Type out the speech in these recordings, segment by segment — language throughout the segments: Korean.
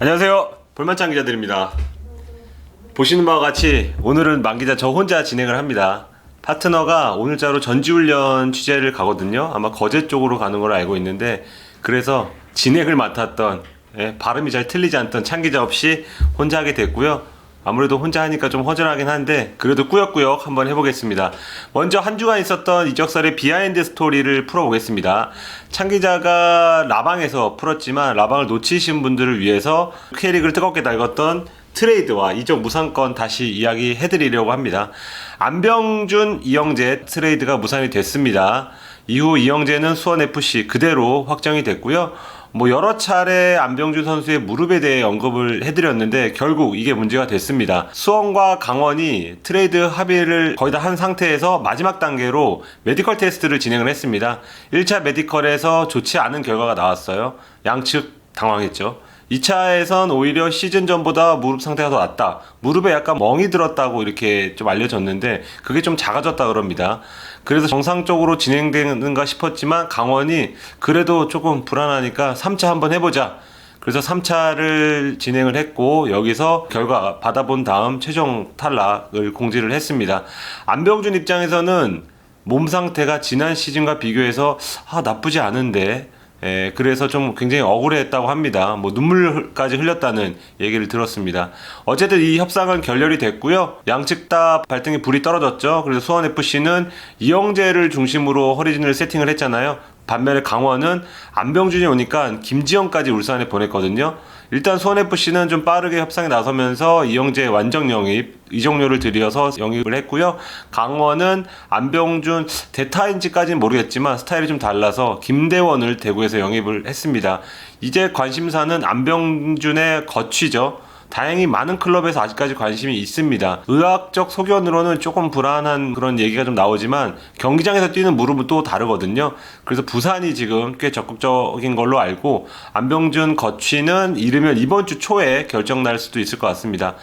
안녕하세요, 볼만찬 기자들입니다. 보시는 바와 같이 오늘은 만기자 저 혼자 진행을 합니다. 파트너가 오늘자로 전지훈련 취재를 가거든요. 아마 거제 쪽으로 가는 걸로 알고 있는데, 그래서 진행을 맡았던 발음이 잘 틀리지 않던 찬 기자 없이 혼자 하게 됐고요. 아무래도 혼자 하니까 좀 허전하긴 한데 그래도 꾸역꾸역 한번 해보겠습니다. 먼저 한 주간 있었던 이적설의 비하인드 스토리를 풀어보겠습니다. 찬 기자가 라방에서 풀었지만 라방을 놓치신 분들을 위해서 K리그를 뜨겁게 달궜던 트레이드와 이적 무산권 다시 이야기해드리려고 합니다. 안병준, 이영재 트레이드가 무산이 됐습니다. 이후 이영재는 수원FC 그대로 확정이 됐고요. 여러 차례 안병준 선수의 무릎에 대해 언급을 해드렸는데 결국 이게 문제가 됐습니다. 수원과 강원이 트레이드 합의를 거의 다 한 상태에서 마지막 단계로 메디컬 테스트를 진행을 했습니다. 1차 메디컬에서 좋지 않은 결과가 나왔어요. 양측 당황했죠. 2차에선 오히려 시즌 전보다 무릎 상태가 더 낫다. 무릎에 약간 멍이 들었다고 이렇게 좀 알려졌는데 그게 좀 작아졌다 그럽니다. 그래서 정상적으로 진행되는가 싶었지만 강원이 그래도 조금 불안하니까 3차 한번 해보자. 그래서 3차를 진행을 했고 여기서 결과 받아본 다음 최종 탈락을 공지를 했습니다. 안병준 입장에서는 몸 상태가 지난 시즌과 비교해서 나쁘지 않은데 그래서 좀 굉장히 억울했다고 합니다. 눈물까지 흘렸다는 얘기를 들었습니다. 어쨌든 이 협상은 결렬이 됐고요. 양측 다 발등에 불이 떨어졌죠. 그래서 수원FC는 이영재를 중심으로 허리진을 세팅을 했잖아요. 반면에 강원은 안병준이 오니까 김지영까지 울산에 보냈거든요. 일단 수원FC는 좀 빠르게 협상에 나서면서 이영재 완전 영입, 이적료를 들여서 영입을 했고요. 강원은 안병준 대타인지까지는 모르겠지만 스타일이 좀 달라서 김대원을 대구에서 영입을 했습니다. 이제 관심사는 안병준의 거취죠. 다행히 많은 클럽에서 아직까지 관심이 있습니다. 의학적 소견으로는 조금 불안한 그런 얘기가 좀 나오지만 경기장에서 뛰는 무릎은 또 다르거든요. 그래서 부산이 지금 꽤 적극적인 걸로 알고 안병준 거취는 이르면 이번 주 초에 결정 날 수도 있을 것 같습니다.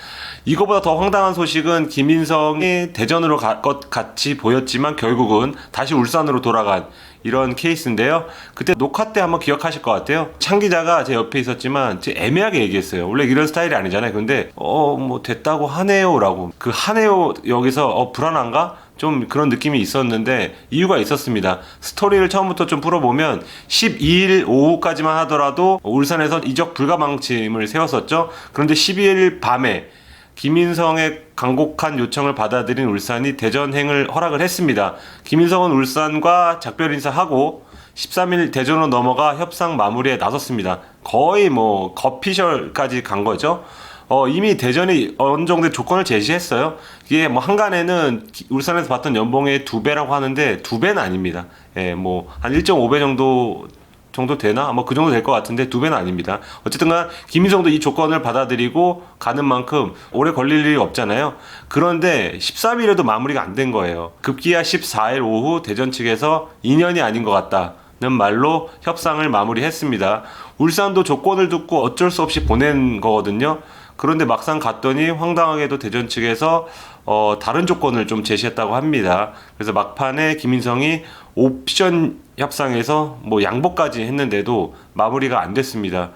이거보다 더 황당한 소식은 김인성이 대전으로 갈 것 같이 보였지만 결국은 다시 울산으로 돌아간 이런 케이스인데요. 그때 녹화 때 한번 기억하실 것 같아요. 찬 기자가 제 옆에 있었지만 애매하게 얘기했어요. 원래 이런 스타일이 아니잖아요. 근데 됐다고 하네요 라고. 그 하네요 여기서 불안한가? 좀 그런 느낌이 있었는데 이유가 있었습니다. 스토리를 처음부터 좀 풀어보면 12일 오후까지만 하더라도 울산에서 이적 불가 방침을 세웠었죠. 그런데 12일 밤에 김인성의 간곡한 요청을 받아들인 울산이 대전행을 허락을 했습니다. 김인성은 울산과 작별 인사하고 13일 대전으로 넘어가 협상 마무리에 나섰습니다. 거의 거피셜까지 간 거죠. 이미 대전이 어느 정도의 조건을 제시했어요. 이게 한간에는 울산에서 받던 연봉의 2배라고 하는데 2배는 아닙니다. 한 1.5배 정도 되나? 그 정도 될 것 같은데 2배는 아닙니다. 어쨌든 간 김인성도 이 조건을 받아들이고 가는 만큼 오래 걸릴 일이 없잖아요. 그런데 13일에도 마무리가 안 된 거예요. 급기야 14일 오후 대전 측에서 2년이 아닌 것 같다는 말로 협상을 마무리했습니다. 울산도 조건을 듣고 어쩔 수 없이 보낸 거거든요. 그런데 막상 갔더니 황당하게도 대전 측에서 다른 조건을 좀 제시했다고 합니다. 그래서 막판에 김인성이 옵션 협상에서 양보까지 했는데도 마무리가 안 됐습니다.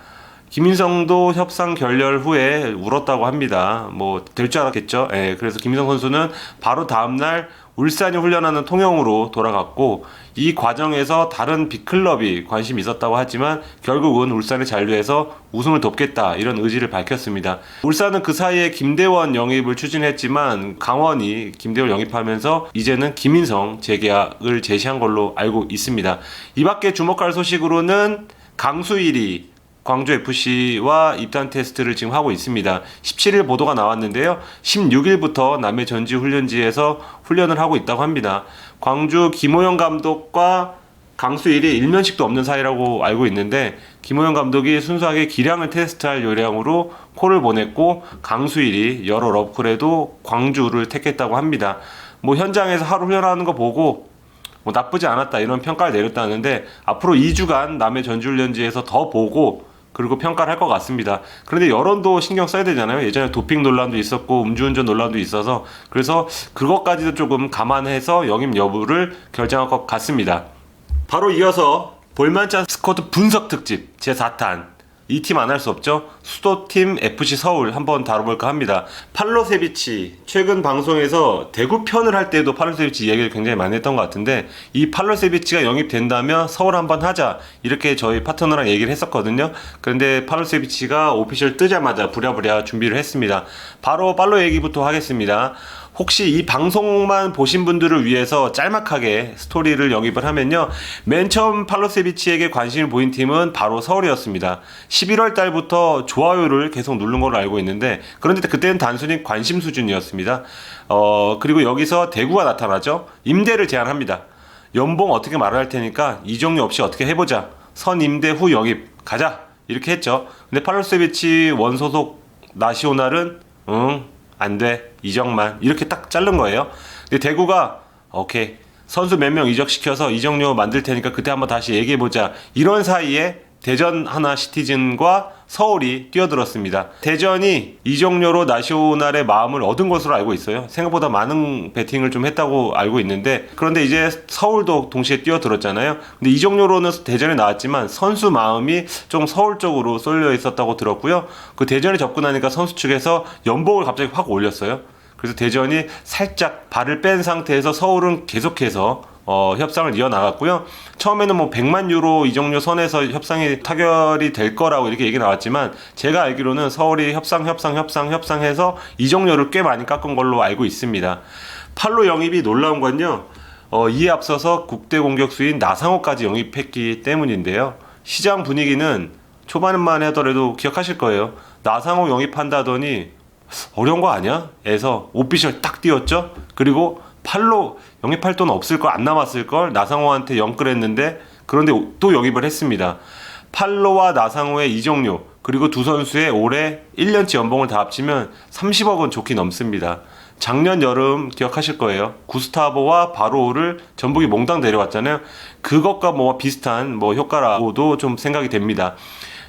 김인성도 협상 결렬 후에 울었다고 합니다. 될 줄 알았겠죠. 그래서 김인성 선수는 바로 다음날 울산이 훈련하는 통영으로 돌아갔고 이 과정에서 다른 빅클럽이 관심이 있었다고 하지만 결국은 울산에 잔류해서 우승을 돕겠다 이런 의지를 밝혔습니다. 울산은 그 사이에 김대원 영입을 추진했지만 강원이 김대원 영입하면서 이제는 김인성 재계약을 제시한 걸로 알고 있습니다. 이 밖에 주목할 소식으로는 강수일이 광주FC와 입단 테스트를 지금 하고 있습니다. 17일 보도가 나왔는데요. 16일부터 남해 전지훈련지에서 훈련을 하고 있다고 합니다. 광주 김호영 감독과 강수일이 일면식도 없는 사이라고 알고 있는데 김호영 감독이 순수하게 기량을 테스트할 요량으로 콜을 보냈고 강수일이 여러 러브콜에도 광주를 택했다고 합니다. 현장에서 하루 훈련하는 거 보고 나쁘지 않았다 이런 평가를 내렸다는데 앞으로 2주간 남해 전지훈련지에서 더 보고 그리고 평가를 할 것 같습니다. 그런데 여론도 신경 써야 되잖아요. 예전에 도핑 논란도 있었고 음주운전 논란도 있어서 그래서 그것까지도 조금 감안해서 영입 여부를 결정할 것 같습니다. 바로 이어서 볼만찬 스쿼드 분석 특집 제4탄 이 팀 안 할 수 없죠. 수도팀 FC 서울 한번 다뤄볼까 합니다. 팔로세비치 최근 방송에서 대구 편을 할 때도 팔로세비치 이야기를 굉장히 많이 했던 것 같은데, 이 팔로세비치가 영입된다면 서울 한번 하자 이렇게 저희 파트너랑 얘기를 했었거든요. 그런데 팔로세비치가 오피셜 뜨자마자 부랴부랴 준비를 했습니다. 바로 팔로 얘기부터 하겠습니다. 혹시 이 방송만 보신 분들을 위해서 짤막하게 스토리를 영입을 하면요, 맨 처음 팔로세비치에게 관심을 보인 팀은 바로 서울이었습니다. 11월 달부터 좋아요를 계속 누른 걸로 알고 있는데, 그런데 그때는 단순히 관심 수준이었습니다. 그리고 여기서 대구가 나타나죠. 임대를 제안합니다. 연봉 어떻게 말할 테니까 이적료 없이 어떻게 해보자. 선임대 후 영입 가자 이렇게 했죠. 근데 팔로세비치 원소속 나시오날은 안 돼. 이적만. 이렇게 딱 자른 거예요. 근데 대구가 오케이. 선수 몇 명 이적시켜서 이적료 만들 테니까 그때 한번 다시 얘기해보자. 이런 사이에 대전 하나 시티즌과 서울이 뛰어들었습니다. 대전이 이적료로 나시오날의 마음을 얻은 것으로 알고 있어요. 생각보다 많은 베팅을 좀 했다고 알고 있는데, 그런데 이제 서울도 동시에 뛰어들었잖아요. 근데 이적료로는 대전에 나왔지만 선수 마음이 좀 서울 쪽으로 쏠려 있었다고 들었고요. 그 대전에 접근하니까 선수 측에서 연봉을 갑자기 확 올렸어요. 그래서 대전이 살짝 발을 뺀 상태에서 서울은 계속해서 협상을 이어나갔고요. 처음에는 뭐 100만 유로 이적료 선에서 협상이 타결이 될 거라고 이렇게 얘기 나왔지만, 제가 알기로는 서울이 협상해서 이적료를 꽤 많이 깎은 걸로 알고 있습니다. 팔로 영입이 놀라운 건요, 이에 앞서서 국대 공격수인 나상호까지 영입했기 때문인데요. 시장 분위기는 초반만 하더라도 기억하실 거예요. 나상호 영입한다더니 어려운 거 아니야? 에서 오피셜 딱 띄웠죠. 그리고 팔로 영입할 돈 없을걸, 안 남았을걸, 나상호한테 영끌했는데, 그런데 또 영입을 했습니다. 팔로와 나상호의 이적료 그리고 두 선수의 올해 1년치 연봉을 다 합치면 30억은 좋게 넘습니다. 작년 여름 기억하실 거예요. 구스타보와 바로를 전북이 몽땅 데려왔잖아요. 그것과 뭐 비슷한 뭐 효과라고도 좀 생각이 됩니다.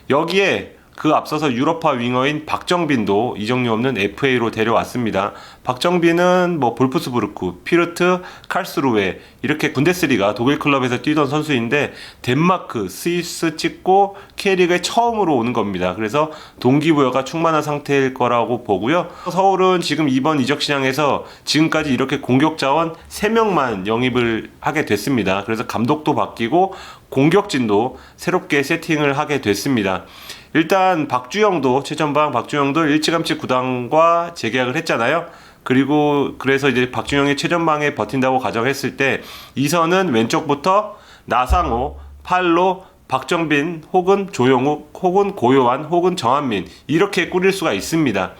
여기에 그 앞서서 유럽파 윙어인 박정빈도 이적료 없는 FA로 데려왔습니다. 박정빈은 뭐 볼프스부르크, 피르트, 칼스루에 이렇게 분데스리가 독일 클럽에서 뛰던 선수인데, 덴마크, 스위스 찍고 K리그에 처음으로 오는 겁니다. 그래서 동기부여가 충만한 상태일 거라고 보고요. 서울은 지금 이번 이적 시장에서 지금까지 이렇게 공격 자원 3명만 영입을 하게 됐습니다. 그래서 감독도 바뀌고 공격진도 새롭게 세팅을 하게 됐습니다. 일단 최전방 박주영도 일찌감치 구단과 재계약을 했잖아요. 그리고 그래서 이제 박주영이 최전방에 버틴다고 가정했을 때, 이선은 왼쪽부터 나상호, 팔로, 박정빈, 혹은 조용욱, 혹은 고요한, 혹은 정한민 이렇게 꾸릴 수가 있습니다.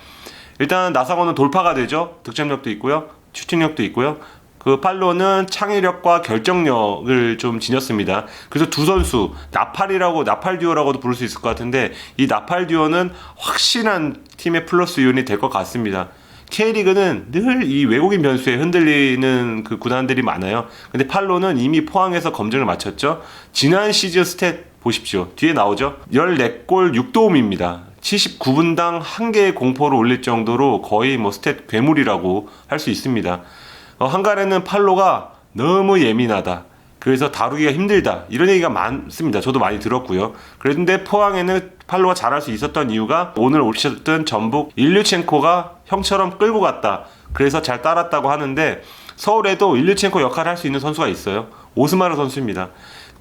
일단 나상호는 돌파가 되죠. 득점력도 있고요, 슈팅력도 있고요. 그 팔로는 창의력과 결정력을 좀 지녔습니다. 그래서 두 선수 나팔 듀오라고도 부를 수 있을 것 같은데, 이 나팔 듀오는 확실한 팀의 플러스 요인이 될 것 같습니다. K리그는 늘 이 외국인 변수에 흔들리는 그 구단들이 많아요. 근데 팔로는 이미 포항에서 검증을 마쳤죠. 지난 시즌 스탯 보십시오. 뒤에 나오죠. 14골 6도움입니다. 79분당 1개의 공포를 올릴 정도로 거의 뭐 스탯 괴물이라고 할 수 있습니다. 한간에는 팔로가 너무 예민하다, 그래서 다루기가 힘들다, 이런 얘기가 많습니다. 저도 많이 들었고요. 그런데 포항에는 팔로가 잘할 수 있었던 이유가, 오늘 오셨던 전북 일류첸코가 형처럼 끌고 갔다, 그래서 잘 따랐다고 하는데, 서울에도 일류첸코 역할을 할 수 있는 선수가 있어요. 오스마르 선수입니다.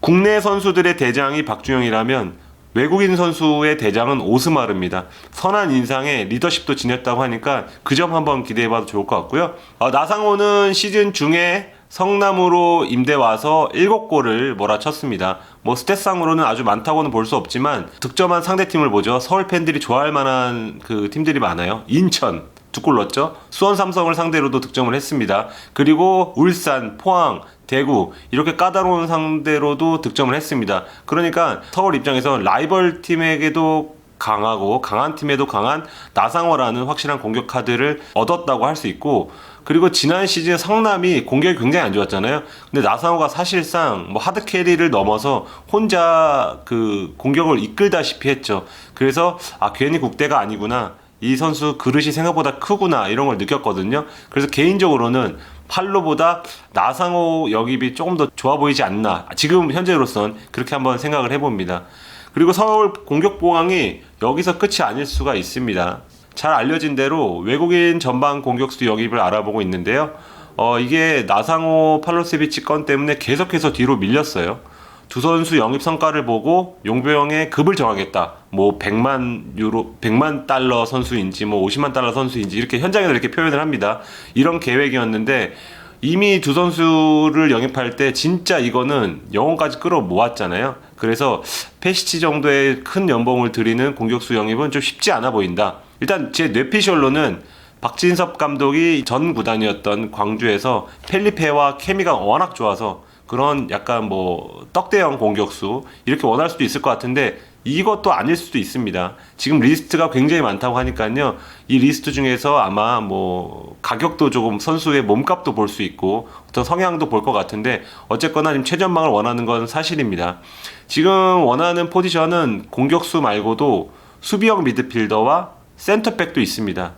국내 선수들의 대장이 박주영이라면 외국인 선수의 대장은 오스마르입니다. 선한 인상에 리더십도 지녔다고 하니까 그 점 한번 기대해봐도 좋을 것 같고요. 나상호는 시즌 중에 성남으로 임대 와서 7골을 몰아쳤습니다. 뭐 스탯상으로는 아주 많다고는 볼 수 없지만, 득점한 상대팀을 보죠. 서울 팬들이 좋아할 만한 그 팀들이 많아요. 인천 2골 넣었죠. 수원 삼성을 상대로도 득점을 했습니다. 그리고 울산, 포항, 대구 이렇게 까다로운 상대로도 득점을 했습니다. 그러니까 서울 입장에서 라이벌 팀에게도 강하고 강한 팀에도 강한 나상호라는 확실한 공격 카드를 얻었다고 할 수 있고, 그리고 지난 시즌 성남이 공격이 굉장히 안 좋았잖아요. 근데 나상호가 사실상 뭐 하드 캐리를 넘어서 혼자 그 공격을 이끌다시피 했죠. 그래서 괜히 국대가 아니구나, 이 선수 그릇이 생각보다 크구나, 이런 걸 느꼈거든요. 그래서 개인적으로는 팔로보다 나상호 영입이 조금 더 좋아 보이지 않나, 지금 현재로선 그렇게 한번 생각을 해봅니다. 그리고 서울 공격보강이 여기서 끝이 아닐 수가 있습니다. 잘 알려진 대로 외국인 전방 공격수 영입을 알아보고 있는데요. 이게 나상호 팔로세비치 건 때문에 계속해서 뒤로 밀렸어요. 두 선수 영입 성과를 보고 용병의 급을 정하겠다. 뭐 100만 달러 선수인지 뭐 50만 달러 선수인지 이렇게 현장에서 이렇게 표현을 합니다. 이런 계획이었는데 이미 두 선수를 영입할 때 진짜 이거는 영혼까지 끌어모았잖아요. 그래서 페시치 정도의 큰 연봉을 들이는 공격수 영입은 좀 쉽지 않아 보인다. 일단 제 뇌피셜로는 박진섭 감독이 전 구단이었던 광주에서 펠리페와 케미가 워낙 좋아서 그런 약간 뭐 떡대형 공격수 이렇게 원할 수도 있을 것 같은데 이것도 아닐 수도 있습니다. 지금 리스트가 굉장히 많다고 하니까요. 이 리스트 중에서 아마 뭐 가격도 조금 선수의 몸값도 볼 수 있고 어떤 성향도 볼 것 같은데 어쨌거나 지금 최전방을 원하는 건 사실입니다. 지금 원하는 포지션은 공격수 말고도 수비형 미드필더와 센터백도 있습니다.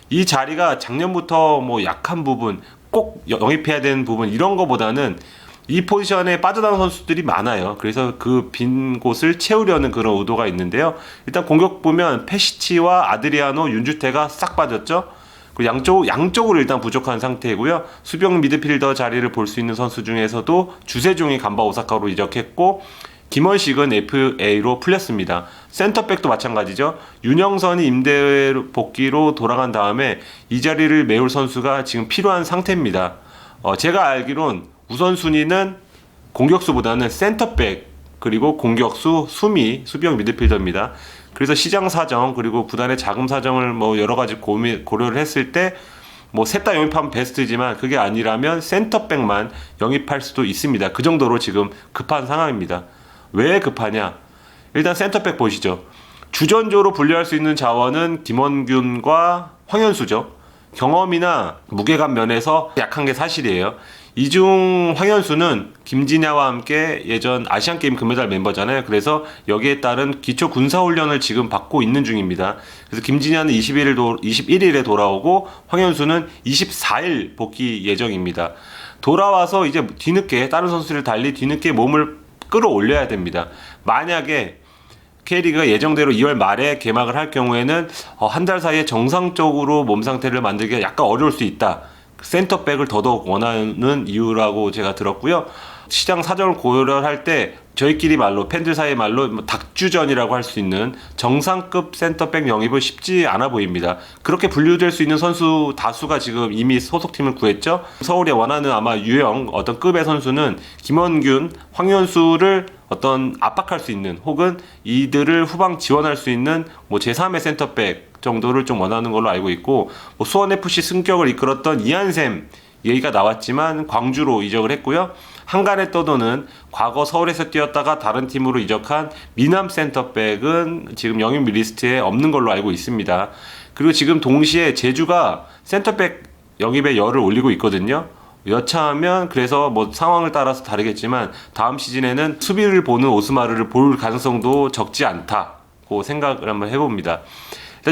이 자리가 작년부터 뭐 약한 부분, 꼭 영입해야 되는 부분 이런 거보다는 이 포지션에 빠져나온 선수들이 많아요. 그래서 그 빈 곳을 채우려는 그런 의도가 있는데요. 일단 공격 보면 페시치와 아드리아노, 윤주태가 싹 빠졌죠. 그리고 양쪽으로 일단 부족한 상태이고요. 수비형 미드필더 자리를 볼 수 있는 선수 중에서도 주세종이 간바 오사카로 이적했고 김원식은 FA로 풀렸습니다. 센터백도 마찬가지죠. 윤영선이 임대 복귀로 돌아간 다음에 이 자리를 메울 선수가 지금 필요한 상태입니다. 제가 알기론 우선순위는 공격수보다는 센터백 그리고 공격수 수비형 미드필더입니다. 그래서 시장 사정 그리고 구단의 자금 사정을 뭐 여러 가지 고려를 했을 때 뭐 셋 다 영입하면 베스트지만 그게 아니라면 센터백만 영입할 수도 있습니다. 그 정도로 지금 급한 상황입니다. 왜 급하냐? 일단 센터백 보시죠. 주전조로 분류할 수 있는 자원은 김원균과 황현수죠. 경험이나 무게감 면에서 약한 게 사실이에요. 이중 황현수는 김진야와 함께 예전 아시안게임 금메달 멤버잖아요. 그래서 여기에 따른 기초 군사훈련을 지금 받고 있는 중입니다. 그래서 김진야는 21일에 돌아오고 황현수는 24일 복귀 예정입니다. 돌아와서 이제 뒤늦게 다른 선수를 달리 뒤늦게 몸을 끌어올려야 됩니다. 만약에 K리그가 예정대로 2월 말에 개막을 할 경우에는 한 달 사이에 정상적으로 몸 상태를 만들기가 약간 어려울 수 있다. 센터백을 더더욱 원하는 이유라고 제가 들었고요. 시장 사정을 고려할 때 저희끼리 말로 팬들 사이 말로 닭주전이라고 할 수 있는 정상급 센터백 영입은 쉽지 않아 보입니다. 그렇게 분류될 수 있는 선수 다수가 지금 이미 소속팀을 구했죠. 서울이 원하는 아마 유형 어떤 급의 선수는 김원균, 황현수를 어떤 압박할 수 있는 혹은 이들을 후방 지원할 수 있는 뭐 제3의 센터백 정도를 좀 원하는 걸로 알고 있고 뭐 수원FC 승격을 이끌었던 이한샘 얘기가 나왔지만 광주로 이적을 했고요. 한간에 떠도는 과거 서울에서 뛰었다가 다른 팀으로 이적한 미남 센터백은 지금 영입 리스트에 없는 걸로 알고 있습니다. 그리고 지금 동시에 제주가 센터백 영입에 열을 올리고 있거든요. 여차하면 그래서 뭐 상황을 따라서 다르겠지만 다음 시즌에는 수비를 보는 오스마르를 볼 가능성도 적지 않다고 생각을 한번 해봅니다.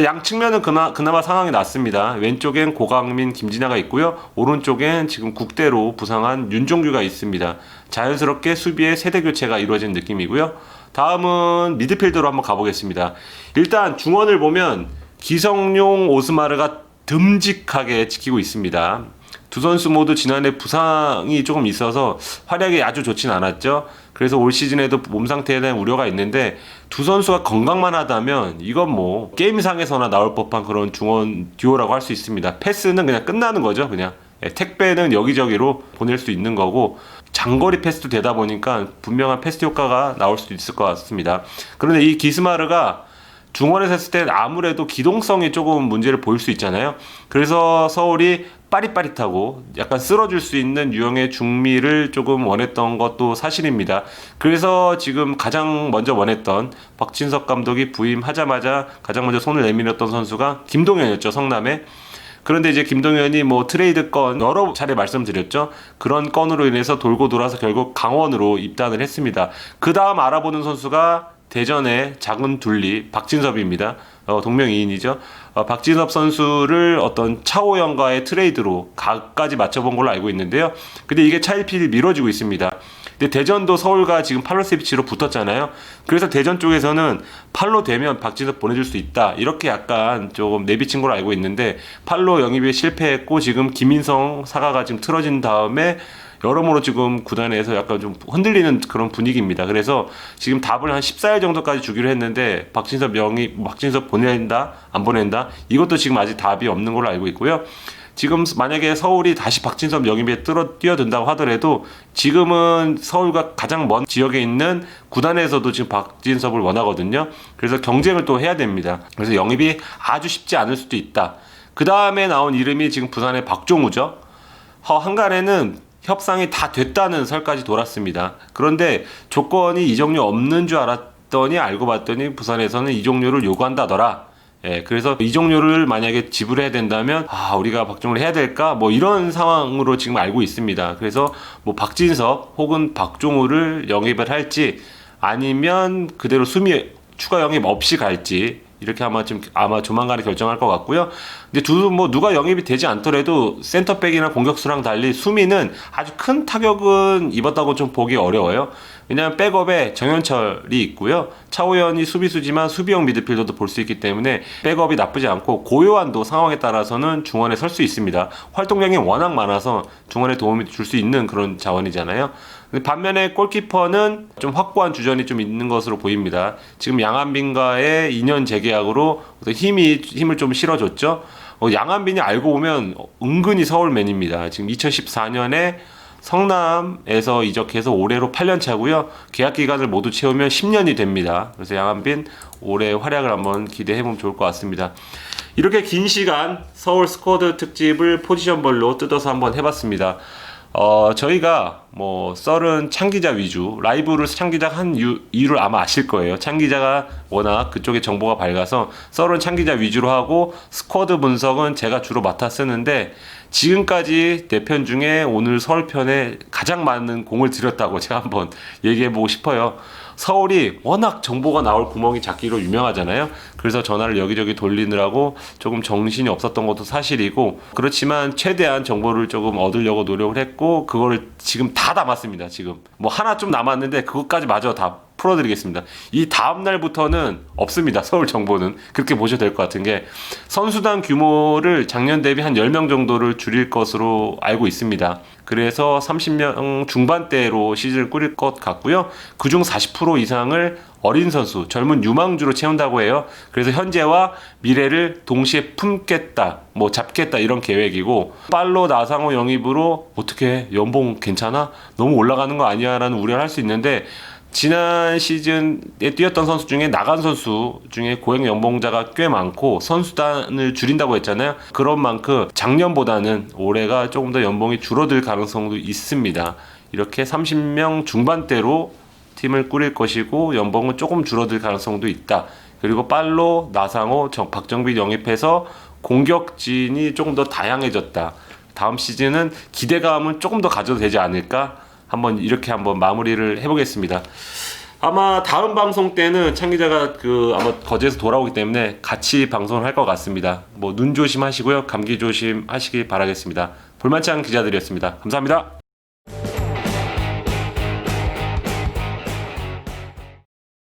양 측면은 그나마 상황이 낫습니다. 왼쪽엔 고강민, 김진아가 있고요. 오른쪽엔 지금 국대로 부상한 윤종규가 있습니다. 자연스럽게 수비의 세대 교체가 이루어진 느낌이고요. 다음은 미드필더로 한번 가보겠습니다. 일단 중원을 보면 기성용, 오스마르가 듬직하게 지키고 있습니다. 두 선수 모두 지난해 부상이 조금 있어서 활약이 아주 좋진 않았죠. 그래서 올 시즌에도 몸 상태에 대한 우려가 있는데 두 선수가 건강만 하다면 이건 뭐 게임상에서나 나올 법한 그런 중원 듀오라고 할 수 있습니다. 패스는 그냥 끝나는 거죠. 그냥 택배는 여기저기로 보낼 수 있는 거고 장거리 패스도 되다 보니까 분명한 패스 효과가 나올 수도 있을 것 같습니다. 그런데 이 기스마르가 중원에서 했을 때 아무래도 기동성이 조금 문제를 보일 수 있잖아요. 그래서 서울이 빠릿빠릿하고 약간 쓸어줄 수 있는 유형의 중미를 조금 원했던 것도 사실입니다. 그래서 지금 가장 먼저 원했던 박진섭 감독이 부임하자마자 가장 먼저 손을 내밀었던 선수가 김동현이었죠. 성남에. 그런데 이제 김동현이 뭐 트레이드 건 여러 차례 말씀드렸죠. 그런 건으로 인해서 돌고 돌아서 결국 강원으로 입단을 했습니다. 그 다음 알아보는 선수가 대전의 작은 둘리 박진섭입니다. 동명이인이죠. 박진섭 선수를 어떤 차오영과의 트레이드로 각까지 맞춰본 걸로 알고 있는데요. 근데 이게 차일피일 미뤄지고 있습니다. 근데 대전도 서울과 지금 8로 스위치로 붙었잖아요. 그래서 대전 쪽에서는 8로 되면 박진섭 보내줄 수 있다, 이렇게 약간 조금 내비친 걸로 알고 있는데 8로 영입에 실패했고 지금 김인성 사가가 지금 틀어진 다음에 여러모로 지금 구단에서 약간 좀 흔들리는 그런 분위기입니다. 그래서 지금 답을 한 14일 정도까지 주기로 했는데 박진섭 보낸다 안 보낸다, 이것도 지금 아직 답이 없는 걸로 알고 있고요. 지금 만약에 서울이 다시 박진섭 영입에 뛰어든다고 하더라도 지금은 서울과 가장 먼 지역에 있는 구단에서도 지금 박진섭을 원하거든요. 그래서 경쟁을 또 해야 됩니다. 그래서 영입이 아주 쉽지 않을 수도 있다. 그 다음에 나온 이름이 지금 부산의 박종우죠. 한간에는 협상이 다 됐다는 설까지 돌았습니다. 그런데 조건이 이적료 없는 줄 알았더니 알고 봤더니 부산에서는 이적료를 요구한다더라. 그래서 이적료를 만약에 지불해야 된다면 우리가 박종우를 해야 될까? 뭐 이런 상황으로 지금 알고 있습니다. 그래서 뭐 박진섭 혹은 박종우를 영입을 할지 아니면 그대로 수미 추가 영입 없이 갈지, 이렇게 아마 조만간에 결정할 것 같고요. 근데 누가 영입이 되지 않더라도 센터백이나 공격수랑 달리 수미는 아주 큰 타격은 입었다고 좀 보기 어려워요. 왜냐하면 백업에 정현철이 있고요. 차호연이 수비수지만 수비형 미드필더도 볼 수 있기 때문에 백업이 나쁘지 않고, 고요한도 상황에 따라서는 중원에 설 수 있습니다. 활동량이 워낙 많아서 중원에 도움이 줄 수 있는 그런 자원이잖아요. 반면에 골키퍼는 좀 확고한 주전이 좀 있는 것으로 보입니다. 지금 양한빈과의 2년 재계약으로 힘을 좀 실어줬죠. 양한빈이 알고 보면 은근히 서울맨입니다. 지금 2014년에 성남에서 이적해서 올해로 8년 차고요. 계약 기간을 모두 채우면 10년이 됩니다. 그래서 양한빈 올해 활약을 한번 기대해보면 좋을 것 같습니다. 이렇게 긴 시간 서울 스쿼드 특집을 포지션별로 뜯어서 한번 해봤습니다. 저희가 썰은 창기자 위주, 라이브를 창기자가 한 이유를 아마 아실 거예요. 창기자가 워낙 그쪽에 정보가 밝아서 썰은 창기자 위주로 하고, 스쿼드 분석은 제가 주로 맡아 쓰는데, 지금까지 4편 중에 오늘 서울편에 가장 많은 공을 들였다고 제가 한번 얘기해보고 싶어요. 서울이 워낙 정보가 나올 구멍이 작기로 유명하잖아요. 그래서 전화를 여기저기 돌리느라고 조금 정신이 없었던 것도 사실이고, 그렇지만 최대한 정보를 조금 얻으려고 노력을 했고, 그거를 지금 다 담았습니다. 지금 하나 좀 남았는데 그것까지 마저 다 풀어드리겠습니다. 이 다음 날부터는 없습니다. 서울 정보는. 그렇게 보셔도 될 것 같은 게, 선수단 규모를 작년 대비 한 10명 정도를 줄일 것으로 알고 있습니다. 그래서 30명 중반대로 시즌을 꾸릴 것 같고요. 그중 40% 이상을 어린 선수, 젊은 유망주로 채운다고 해요. 그래서 현재와 미래를 동시에 품겠다, 잡겠다, 이런 계획이고, 빨로 나상호 영입으로 어떻게 연봉 괜찮아? 너무 올라가는 거 아니야? 라는 우려를 할 수 있는데, 지난 시즌에 뛰었던 선수 중에 나간 선수 중에 고액 연봉자가 꽤 많고 선수단을 줄인다고 했잖아요. 그런 만큼 작년보다는 올해가 조금 더 연봉이 줄어들 가능성도 있습니다. 이렇게 30명 중반대로 팀을 꾸릴 것이고 연봉은 조금 줄어들 가능성도 있다. 그리고 빨로, 나상호, 박정빈 영입해서 공격진이 조금 더 다양해졌다. 다음 시즌은 기대감은 조금 더 가져도 되지 않을까? 이렇게 한번 마무리를 해보겠습니다. 아마 다음 방송 때는 창 기자가 아마 거제에서 돌아오기 때문에 같이 방송을 할 것 같습니다. 눈 조심하시고요. 감기 조심하시기 바라겠습니다. 볼만찬 기자들이었습니다. 감사합니다.